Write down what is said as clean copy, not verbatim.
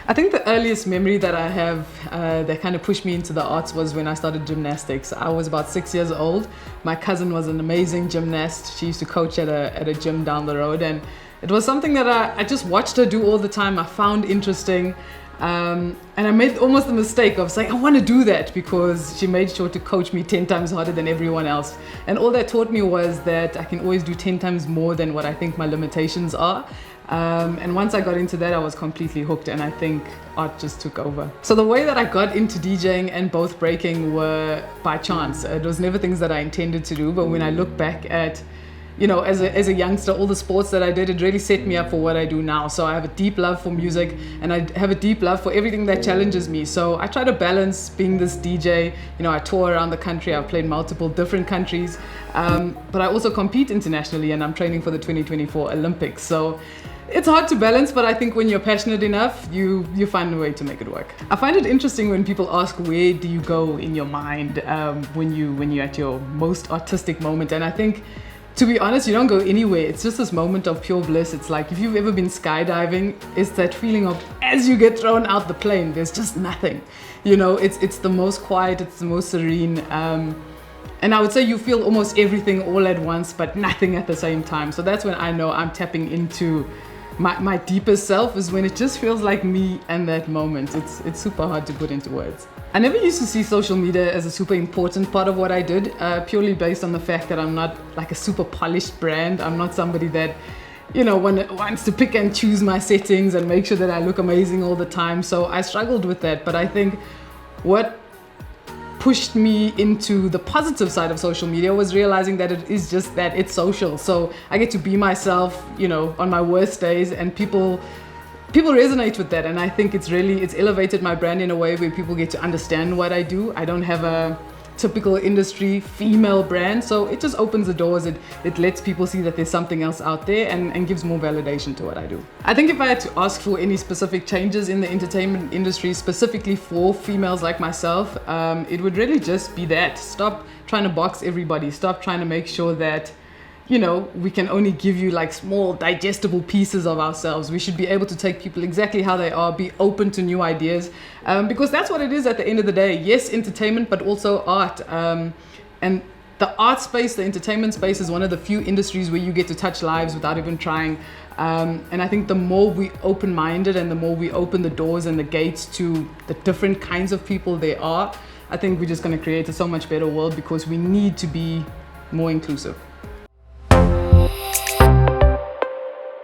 I think the earliest memory that I have that kind of pushed me into the arts was when I started gymnastics. I was about 6 years old. My cousin was an amazing gymnast. She used to coach at a gym down the road, and it was something that I just watched her do all the time. I found interesting. And I made almost the mistake of saying, I want to do that, because she made sure to coach me 10 times harder than everyone else. And all that taught me was that I can always do 10 times more than what I think my limitations are. And once I got into that, I was completely hooked, and I think art just took over. So the way that I got into DJing and both breaking were by chance. It was never things that I intended to do, but when I look back at, you know, as a youngster, all the sports that I did, it really set me up for what I do now. So I have a deep love for music, and I have a deep love for everything that challenges me. So I try to balance being this DJ. You know, I tour around the country. I've played multiple different countries, but I also compete internationally, and I'm training for the 2024 Olympics. So it's hard to balance, but I think when you're passionate enough, you find a way to make it work. I find it interesting when people ask, where do you go in your mind when you're at your most artistic moment? And I think, to be honest, you don't go anywhere. It's just this moment of pure bliss. It's like if you've ever been skydiving, it's that feeling of as you get thrown out the plane, there's just nothing. You know, it's the most quiet, it's the most serene. And I would say you feel almost everything all at once, but nothing at the same time. So that's when I know I'm tapping into my deepest self, is when it just feels like me and that moment. It's super hard to put into words. I never used to see social media as a super important part of what I did, purely based on the fact that I'm not like a super polished brand. I'm not somebody that, you know, wants to pick and choose my settings and make sure that I look amazing all the time. So I struggled with that. But I think what pushed me into the positive side of social media was realizing that it is just that, it's social. So I get to be myself, you know, on my worst days, and people resonate with that. And I think it's elevated my brand in a way where people get to understand what I do. I don't have a typical industry female brand, so it just opens the doors. It lets people see that there's something else out there, and gives more validation to what I do. I think if I had to ask for any specific changes in the entertainment industry, specifically for females like myself, it would really just be that. Stop trying to box everybody. Stop trying to make sure that, you know, we can only give you like small digestible pieces of ourselves. We should be able to take people exactly how they are, be open to new ideas, because that's what it is at the end of the day. Yes, entertainment, but also art. And the art space, the entertainment space, is one of the few industries where you get to touch lives without even trying. And I think the more we open-minded, and the more we open the doors and the gates to the different kinds of people there are, I think we're just going to create a so much better world, because we need to be more inclusive.